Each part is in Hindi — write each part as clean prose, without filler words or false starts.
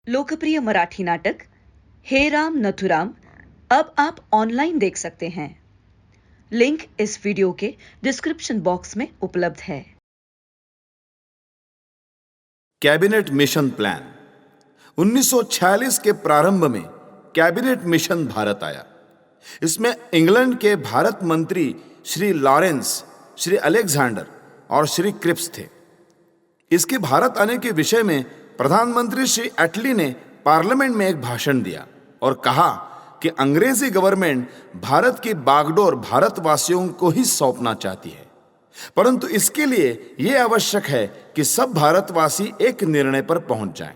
लोकप्रिय मराठी नाटक हे राम नथुराम अब आप ऑनलाइन देख सकते हैं। लिंक इस वीडियो के डिस्क्रिप्शन बॉक्स में उपलब्ध है। कैबिनेट मिशन प्लान 1946 के प्रारंभ में कैबिनेट मिशन भारत आया। इसमें इंग्लैंड के भारत मंत्री श्री लॉरेंस, श्री अलेक्जेंडर और श्री क्रिप्स थे। इसके भारत आने के विषय में प्रधानमंत्री श्री एटली ने पार्लियामेंट में एक भाषण दिया और कहा कि अंग्रेजी गवर्नमेंट भारत की बागडोर भारतवासियों को ही सौंपना चाहती है, परंतु इसके लिए यह आवश्यक है कि सब भारतवासी एक निर्णय पर पहुंच जाएं।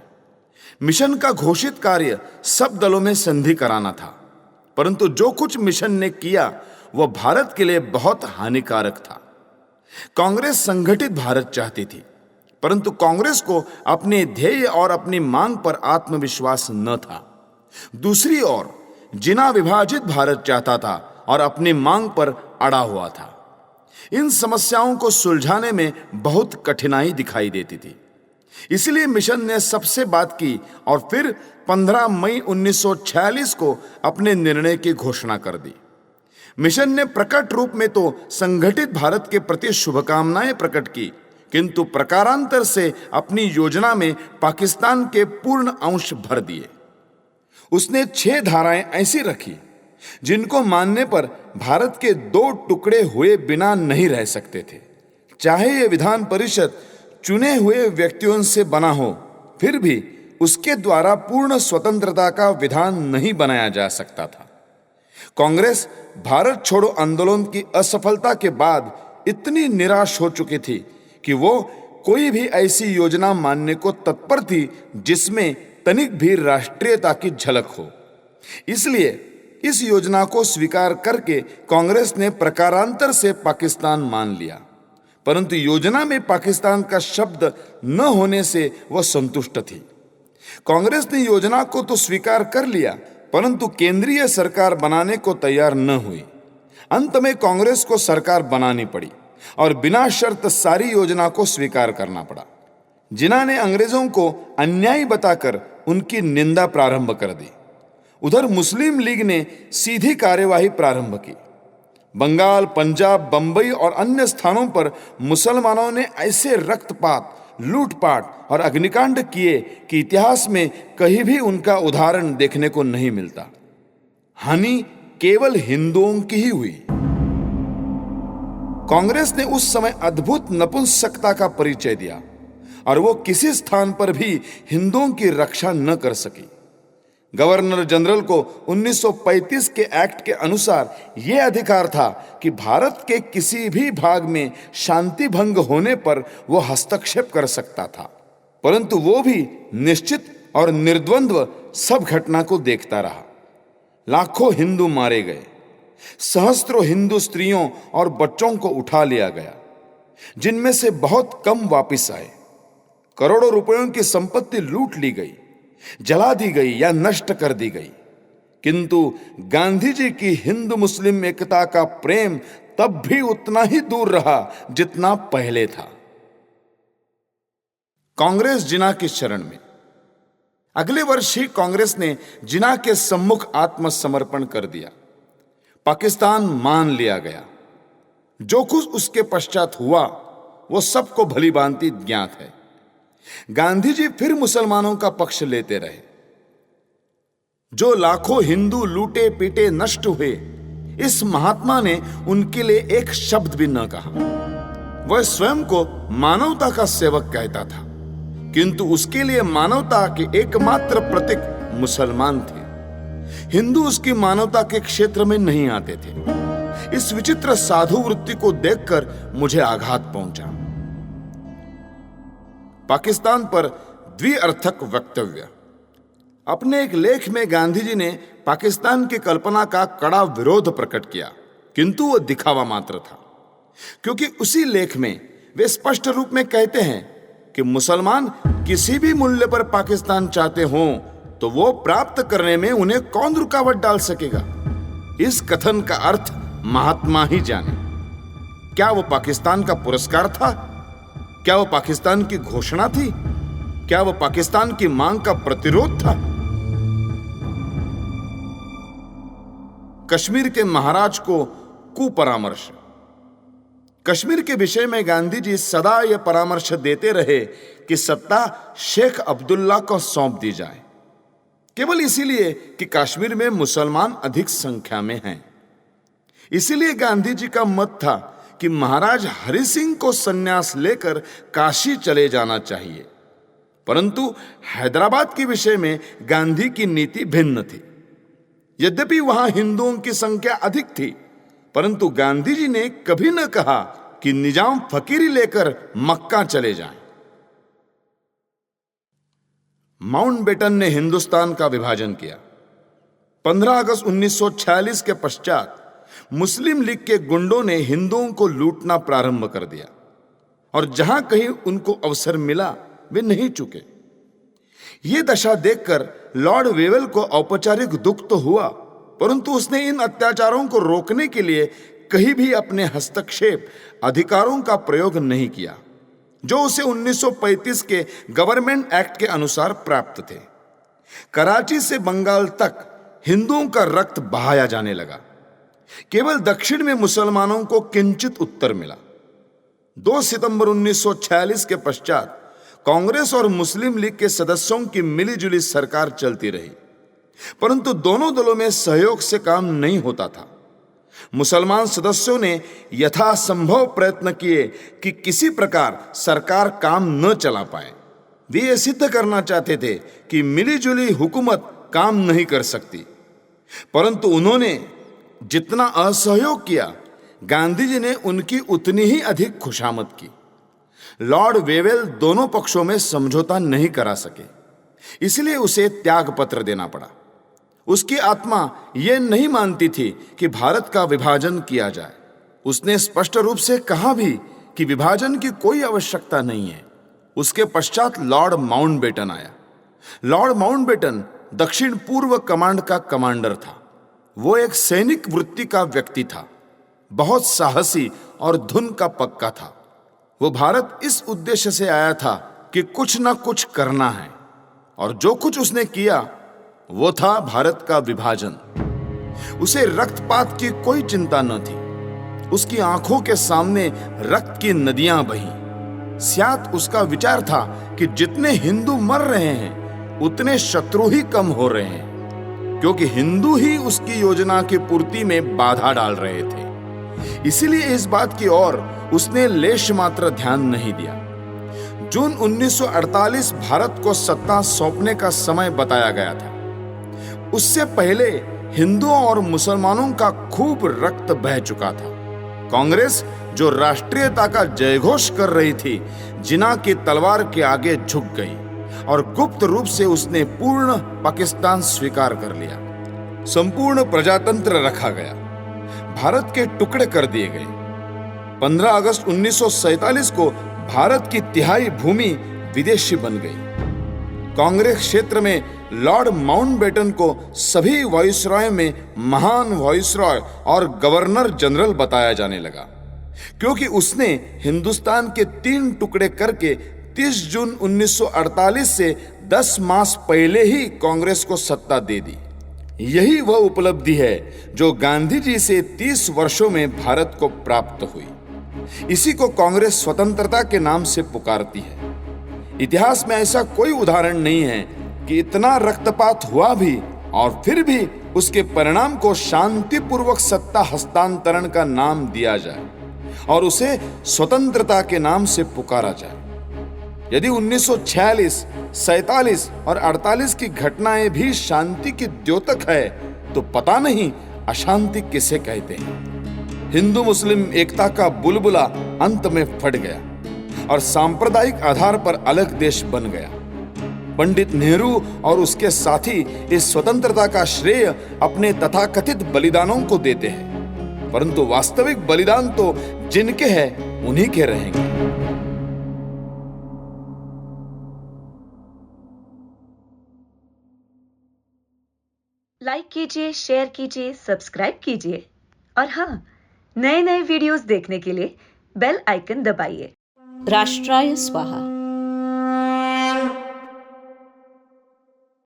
मिशन का घोषित कार्य सब दलों में संधि कराना था, परंतु जो कुछ मिशन ने किया वह भारत के लिए बहुत हानिकारक था। कांग्रेस संगठित भारत चाहती थी, परंतु कांग्रेस को अपने ध्येय और अपनी मांग पर आत्मविश्वास न था। दूसरी ओर जिना विभाजित भारत चाहता था और अपनी मांग पर अड़ा हुआ था। इन समस्याओं को सुलझाने में बहुत कठिनाई दिखाई देती थी। इसलिए मिशन ने सबसे बात की और फिर 15 मई 1946 को अपने निर्णय की घोषणा कर दी। मिशन ने प्रकट रूप में तो संगठित भारत के प्रति शुभकामनाएं प्रकट की, किंतु प्रकारांतर से अपनी योजना में पाकिस्तान के पूर्ण अंश भर दिए। उसने 6 धाराएं ऐसी रखी जिनको मानने पर भारत के 2 टुकड़े हुए बिना नहीं रह सकते थे। चाहे यह विधान परिषद चुने हुए व्यक्तियों से बना हो, फिर भी उसके द्वारा पूर्ण स्वतंत्रता का विधान नहीं बनाया जा सकता था। कांग्रेस भारत छोड़ो आंदोलन की असफलता के बाद इतनी निराश हो चुकी थी कि वो कोई भी ऐसी योजना मानने को तत्पर थी जिसमें तनिक भी राष्ट्रीयता की झलक हो। इसलिए इस योजना को स्वीकार करके कांग्रेस ने प्रकारांतर से पाकिस्तान मान लिया, परंतु योजना में पाकिस्तान का शब्द न होने से वह संतुष्ट थी। कांग्रेस ने योजना को तो स्वीकार कर लिया, परंतु केंद्रीय सरकार बनाने को तैयार न हुई। अंत में कांग्रेस को सरकार बनानी पड़ी और बिना शर्त सारी योजना को स्वीकार करना पड़ा। जिन्ना ने अंग्रेजों को अन्यायी बताकर उनकी निंदा प्रारंभ कर दी। उधर मुस्लिम लीग ने सीधी कार्यवाही प्रारंभ की। बंगाल, पंजाब, बंबई और अन्य स्थानों पर मुसलमानों ने ऐसे रक्तपात, लूटपाट और अग्निकांड किए कि इतिहास में कहीं भी उनका उदाहरण देखने को नहीं मिलता। हानि केवल हिंदुओं की ही हुई। कांग्रेस ने उस समय अद्भुत नपुंसकता का परिचय दिया और वो किसी स्थान पर भी हिंदुओं की रक्षा न कर सकी। गवर्नर जनरल को 1935 के एक्ट के अनुसार यह अधिकार था कि भारत के किसी भी भाग में शांति भंग होने पर वो हस्तक्षेप कर सकता था, परंतु वो भी निश्चित और निर्द्वंद्व सब घटना को देखता रहा। लाखों हिंदू मारे गए, सहस्त्रों हिंदू स्त्रियों और बच्चों को उठा लिया गया, जिनमें से बहुत कम वापस आए। करोड़ों रुपयों की संपत्ति लूट ली गई, जला दी गई या नष्ट कर दी गई, किंतु गांधी जी की हिंदू मुस्लिम एकता का प्रेम तब भी उतना ही दूर रहा जितना पहले था। कांग्रेस जिन्ना की शरण में। अगले वर्ष ही कांग्रेस ने जिन्ना के सम्मुख आत्मसमर्पण कर दिया। पाकिस्तान मान लिया गया। जो कुछ उसके पश्चात हुआ वो सबको भली भांति ज्ञात है। गांधी जी फिर मुसलमानों का पक्ष लेते रहे। जो लाखों हिंदू लूटे पीटे नष्ट हुए, इस महात्मा ने उनके लिए एक शब्द भी न कहा। वह स्वयं को मानवता का सेवक कहता था, किंतु उसके लिए मानवता के एकमात्र प्रतीक मुसलमान थे। हिंदू उसकी मानवता के क्षेत्र में नहीं आते थे। इस विचित्र साधु वृत्ति को देखकर मुझे आघात पहुंचा। पाकिस्तान पर द्विअर्थक वक्तव्य। अपने एक लेख में गांधी जी ने पाकिस्तान की कल्पना का कड़ा विरोध प्रकट किया, किंतु वह दिखावा मात्र था, क्योंकि उसी लेख में वे स्पष्ट रूप में कहते हैं कि मुसलमान किसी भी मूल्य पर पाकिस्तान चाहते हों तो वो प्राप्त करने में उन्हें कौन रुकावट डाल सकेगा। इस कथन का अर्थ महात्मा ही जाने। क्या वो पाकिस्तान का पुरस्कार था? क्या वो पाकिस्तान की घोषणा थी? क्या वह पाकिस्तान की मांग का प्रतिरोध था? कश्मीर के महाराज को कुपरामर्श। कश्मीर के विषय में गांधी जी सदा यह परामर्श देते रहे कि सत्ता शेख अब्दुल्ला को सौंप दी जाए, केवल इसीलिए कि कश्मीर में मुसलमान अधिक संख्या में हैं। इसीलिए गांधी जी का मत था कि महाराज हरि सिंह को संन्यास लेकर काशी चले जाना चाहिए। परंतु हैदराबाद के विषय में गांधी की नीति भिन्न थी। यद्यपि वहां हिंदुओं की संख्या अधिक थी, परंतु गांधी जी ने कभी न कहा कि निजाम फकीरी लेकर मक्का चले जाएं। माउंटबेटन ने हिंदुस्तान का विभाजन किया। 15 अगस्त 1946 के पश्चात मुस्लिम लीग के गुंडों ने हिंदुओं को लूटना प्रारंभ कर दिया और जहां कहीं उनको अवसर मिला वे नहीं चुके। यह दशा देखकर लॉर्ड वेवेल को औपचारिक दुख तो हुआ, परंतु उसने इन अत्याचारों को रोकने के लिए कहीं भी अपने हस्तक्षेप अधिकारों का प्रयोग नहीं किया, जो उसे 1935 के गवर्नमेंट एक्ट के अनुसार प्राप्त थे। कराची से बंगाल तक हिंदुओं का रक्त बहाया जाने लगा। केवल दक्षिण में मुसलमानों को किंचित उत्तर मिला। 2 सितंबर 1946 के पश्चात कांग्रेस और मुस्लिम लीग के सदस्यों की मिलीजुली सरकार चलती रही, परंतु दोनों दलों में सहयोग से काम नहीं होता था। मुसलमान सदस्यों ने यथासंभव प्रयत्न किए कि किसी प्रकार सरकार काम न चला पाए। वे यह सिद्ध करना चाहते थे कि मिलीजुली हुकूमत काम नहीं कर सकती, परंतु उन्होंने जितना असहयोग किया, गांधी जी ने उनकी उतनी ही अधिक खुशामद की। लॉर्ड वेवेल दोनों पक्षों में समझौता नहीं करा सके, इसलिए उसे त्याग पत्र देना पड़ा। उसकी आत्मा यह नहीं मानती थी कि भारत का विभाजन किया जाए। उसने स्पष्ट रूप से कहा भी कि विभाजन की कोई आवश्यकता नहीं है। उसके पश्चात लॉर्ड माउंटबेटन आया। लॉर्ड माउंटबेटन दक्षिण पूर्व कमांड का कमांडर था। वो एक सैनिक वृत्ति का व्यक्ति था, बहुत साहसी और धुन का पक्का था। वो भारत इस उद्देश्य से आया था कि कुछ ना कुछ करना है, और जो कुछ उसने किया वो था भारत का विभाजन। उसे रक्तपात की कोई चिंता न थी। उसकी आंखों के सामने रक्त की नदियां बहीं। शायद उसका विचार था कि जितने हिंदू मर रहे हैं उतने शत्रु ही कम हो रहे हैं, क्योंकि हिंदू ही उसकी योजना की पूर्ति में बाधा डाल रहे थे। इसीलिए इस बात की ओर उसने लेश मात्र ध्यान नहीं दिया। जून 1948 भारत को सत्ता सौंपने का समय बताया गया था। उससे पहले हिंदुओं और मुसलमानों का खूब रक्त बह चुका था। कांग्रेस जो राष्ट्रीयता का जयघोष कर रही थी, जिन्ना की तलवार के आगे झुक गई और गुप्त रूप से उसने पूर्ण पाकिस्तान स्वीकार कर लिया। संपूर्ण प्रजातंत्र रखा गया। भारत के टुकड़े कर दिए गए। 15 अगस्त 1947 को भारत की तिहाई भूमि विदेशी बन गई। कांग्रेस क्षेत्र में लॉर्ड माउंटबेटन को सभी वायसरॉय में महान वायसरॉय और गवर्नर जनरल बताया जाने लगा, क्योंकि उसने हिंदुस्तान के 3 टुकड़े करके 30 जून 1948 से 10 मास पहले ही कांग्रेस को सत्ता दे दी। यही वह उपलब्धि है जो गांधी जी से 30 वर्षों में भारत को प्राप्त हुई। इसी को कांग्रेस स्वतंत्रता के नाम से पुकारती है। इतिहास में ऐसा कोई उदाहरण नहीं है कि इतना रक्तपात हुआ भी और फिर भी उसके परिणाम को शांतिपूर्वक सत्ता हस्तांतरण का नाम दिया जाए और उसे स्वतंत्रता के नाम से पुकारा जाए। यदि 1946, 47 और 48 की घटनाएं भी शांति की द्योतक है, तो पता नहीं अशांति किसे कहते हैं। हिंदू मुस्लिम एकता का बुलबुला अंत में फट गया और सांप्रदायिक आधार पर अलग देश बन गया। पंडित नेहरू और उसके साथी इस स्वतंत्रता का श्रेय अपने तथाकथित बलिदानों को देते हैं, परंतु वास्तविक बलिदान तो जिनके हैं उन्हीं के रहेंगे। लाइक कीजिए, शेयर कीजिए, सब्सक्राइब कीजिए और हाँ, नए नए वीडियोस देखने के लिए बेल आइकन दबाइए। राष्ट्राय स्वाहा।